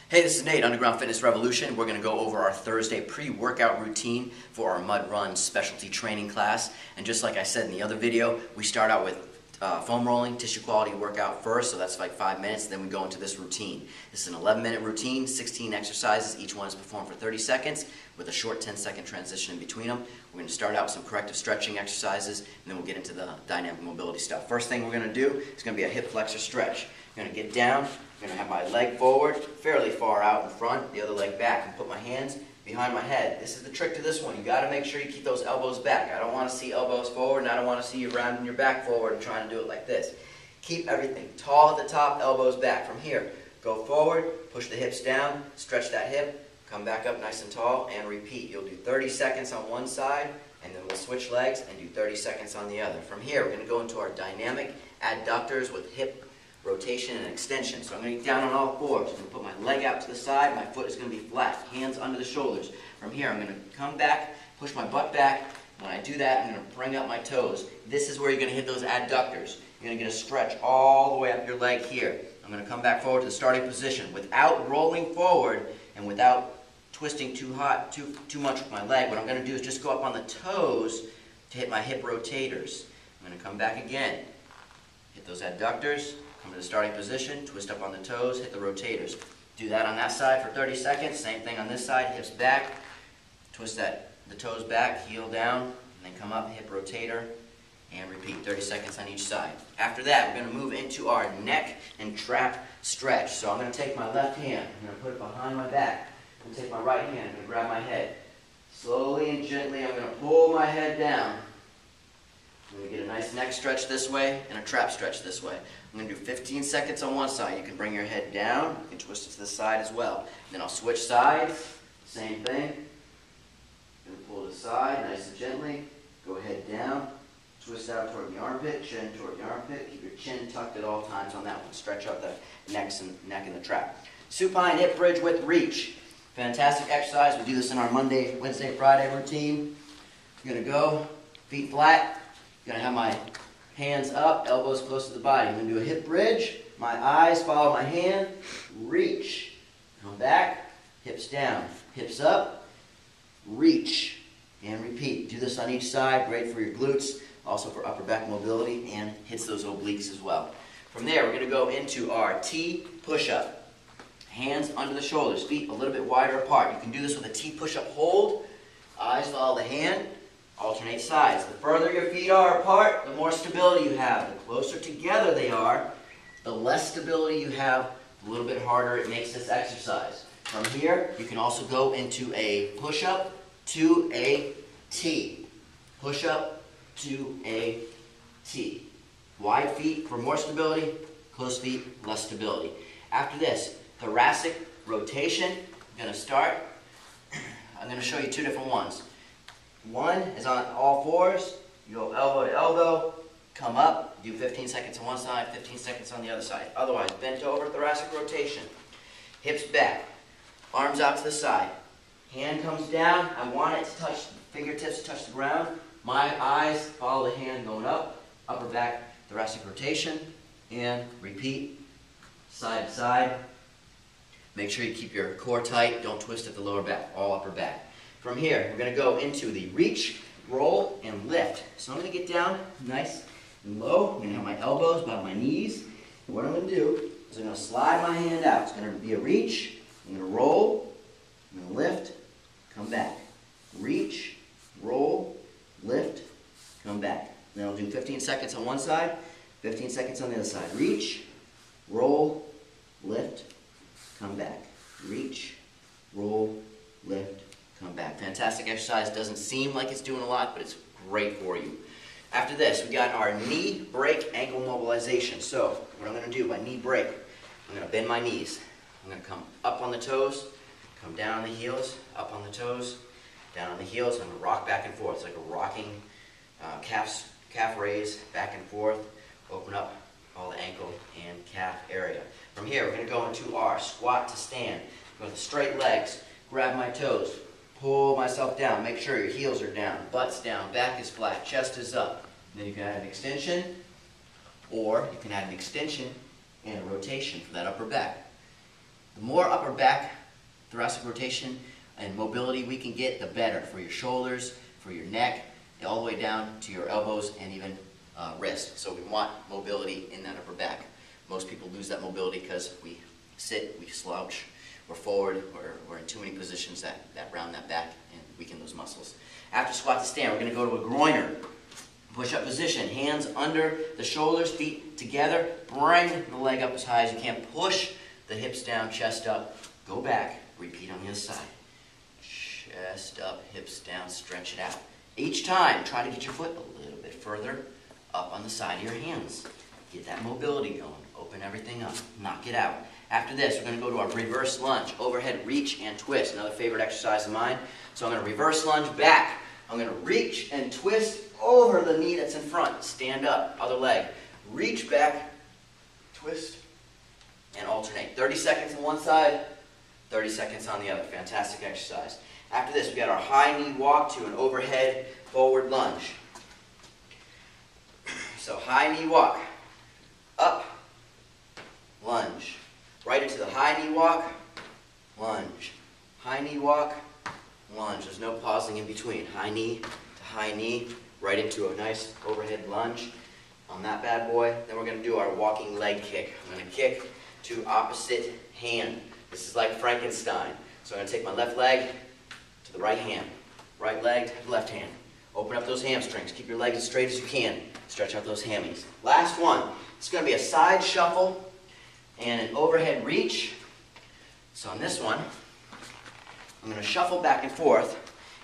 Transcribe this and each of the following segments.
Hey, this is Nate, Underground Fitness Revolution. We're going to go over our Thursday pre-workout routine for our mud run specialty training class. And just like I said in the other video, we start out with foam rolling, tissue quality workout first, so that's like 5 minutes. Then we go into this routine. This is an 11-minute routine, 16 exercises. Each one is performed for 30 seconds with a short 10-second transition in between them. We're going to start out with some corrective stretching exercises, and then we'll get into the dynamic mobility stuff. First thing we're going to do is going to be a hip flexor stretch. I'm going to get down. I'm going to have my leg forward, fairly far out in front, the other leg back, and put my hands behind my head. This is the trick to this one. You got to make sure you keep those elbows back. I don't want to see elbows forward, and I don't want to see you rounding your back forward and trying to do it like this. Keep everything tall at the top, elbows back. From here, go forward, push the hips down, stretch that hip, come back up nice and tall, and repeat. You'll do 30 seconds on one side, and then we'll switch legs and do 30 seconds on the other. From here, we're going to go into our dynamic adductors with hip rotation and extension. So I'm going to get down on all fours. I'm going to put my leg out to the side. My foot is going to be flat. Hands under the shoulders. From here, I'm going to come back, push my butt back. When I do that, I'm going to bring up my toes. This is where you're going to hit those adductors. You're going to get a stretch all the way up your leg here. I'm going to come back forward to the starting position without rolling forward and without twisting too much with my leg. What I'm going to do is just go up on the toes to hit my hip rotators. I'm going to come back again, hit those adductors. Come to the starting position, twist up on the toes, hit the rotators. Do that on that side for 30 seconds. Same thing on this side, hips back, twist the toes back, heel down, and then come up, hip rotator, and repeat 30 seconds on each side. After that, we're going to move into our neck and trap stretch. So I'm going to take my left hand, I'm going to put it behind my back. I'm going to take my right hand, I'm going to grab my head. Slowly and gently, I'm going to pull my head down. I'm going to get a nice neck stretch this way and a trap stretch this way. I'm going to do 15 seconds on one side. You can bring your head down. You can twist it to the side as well. Then I'll switch sides. Same thing. Going to pull to the side nice and gently. Go head down. Twist out toward the armpit, chin toward the armpit. Keep your chin tucked at all times on that one. Stretch out the neck and the trap. Supine hip bridge with reach. Fantastic exercise. We do this in our Monday, Wednesday, Friday routine. I'm going to go feet flat. I'm going to have my hands up, elbows close to the body. I'm going to do a hip bridge. My eyes follow my hand. Reach. Come back. Hips down. Hips up. Reach. And repeat. Do this on each side. Great for your glutes. Also for upper back mobility. And hits those obliques as well. From there, we're going to go into our T push-up. Hands under the shoulders. Feet a little bit wider apart. You can do this with a T push-up hold. Eyes follow the hand. Alternate sides. The further your feet are apart, the more stability you have. The closer together they are, the less stability you have, a little bit harder it makes this exercise. From here, you can also go into a push-up to a T. Push-up to a T. Wide feet for more stability, close feet, less stability. After this, thoracic rotation. I'm going to start. I'm going to show you two different ones. One is on all fours. You go elbow to elbow, come up, do 15 seconds on one side, 15 seconds on the other side. Otherwise, bent over, thoracic rotation. Hips back, arms out to the side. Hand comes down. I want it to touch, fingertips touch the ground. My eyes follow the hand going up, upper back, thoracic rotation, and repeat, side to side. Make sure you keep your core tight. Don't twist at the lower back, all upper back. From here, we're going to go into the reach, roll, and lift. So I'm going to get down nice and low. I'm going to have my elbows above my knees. And what I'm going to do is I'm going to slide my hand out. It's going to be a reach. I'm going to roll. I'm going to lift. Come back. Reach, roll, lift, come back. Then I'll do 15 seconds on one side, 15 seconds on the other side. Reach, roll, lift, come back. Reach, roll, lift, come back. Fantastic exercise. Doesn't seem like it's doing a lot, but it's great for you. After this, we got our knee break ankle mobilization. So what I'm going to do by knee break, I'm going to bend my knees. I'm going to come up on the toes, come down on the heels, up on the toes, down on the heels. I'm going to rock back and forth. It's like a rocking calf raise, back and forth. Open up all the ankle and calf area. From here, we're going to go into our squat to stand. Go with the straight legs, grab my toes. Pull myself down. Make sure your heels are down, butt's down, back is flat, chest is up. And then you can add an extension, or you can add an extension and a rotation for that upper back. The more upper back thoracic rotation and mobility we can get, the better for your shoulders, for your neck, all the way down to your elbows and even wrist. So we want mobility in that upper back. Most people lose that mobility because we sit, we slouch, we're forward, we're in too many positions that round that back and weaken those muscles. After squat to stand, we're going to go to a Groin Er. Push-up position, hands under the shoulders, feet together. Bring the leg up as high as you can. Push the hips down, chest up. Go back. Repeat on the other side. Chest up, hips down, stretch it out. Each time, try to get your foot a little bit further up on the side of your hands. Get that mobility going. Open everything up. Knock it out. After this, we're going to go to our reverse lunge. Overhead reach and twist. Another favorite exercise of mine. So I'm going to reverse lunge back. I'm going to reach and twist over the knee that's in front. Stand up, other leg. Reach back, twist, and alternate. 30 seconds on one side, 30 seconds on the other. Fantastic exercise. After this, we got our high knee walk to an overhead forward lunge. So high knee walk, up, lunge. Right into the high knee walk, lunge. High knee walk, lunge. There's no pausing in between. High knee to high knee, right into a nice overhead lunge on that bad boy. Then we're going to do our walking leg kick. I'm going to kick to opposite hand. This is like Frankenstein. So I'm going to take my left leg to the right hand. Right leg to the left hand. Open up those hamstrings. Keep your legs as straight as you can. Stretch out those hammies. Last one. It's going to be a side shuffle and an overhead reach. So on this one, I'm going to shuffle back and forth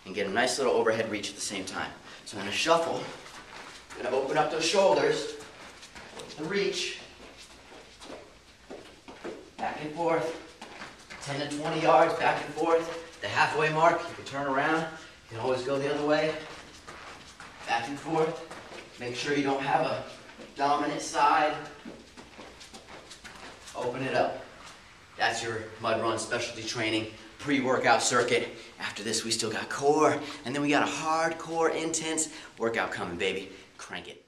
and get a nice little overhead reach at the same time. So I'm going to shuffle. I'm going to open up those shoulders. The reach. Back and forth. 10 to 20 yards back and forth. The halfway mark, you can turn around. You can always go the other way. Back and forth. Make sure you don't have a dominant side. Open it up. That's your mud run specialty training pre-workout circuit. After this, we still got core, and then we got a hardcore, intense workout coming, baby. Crank it.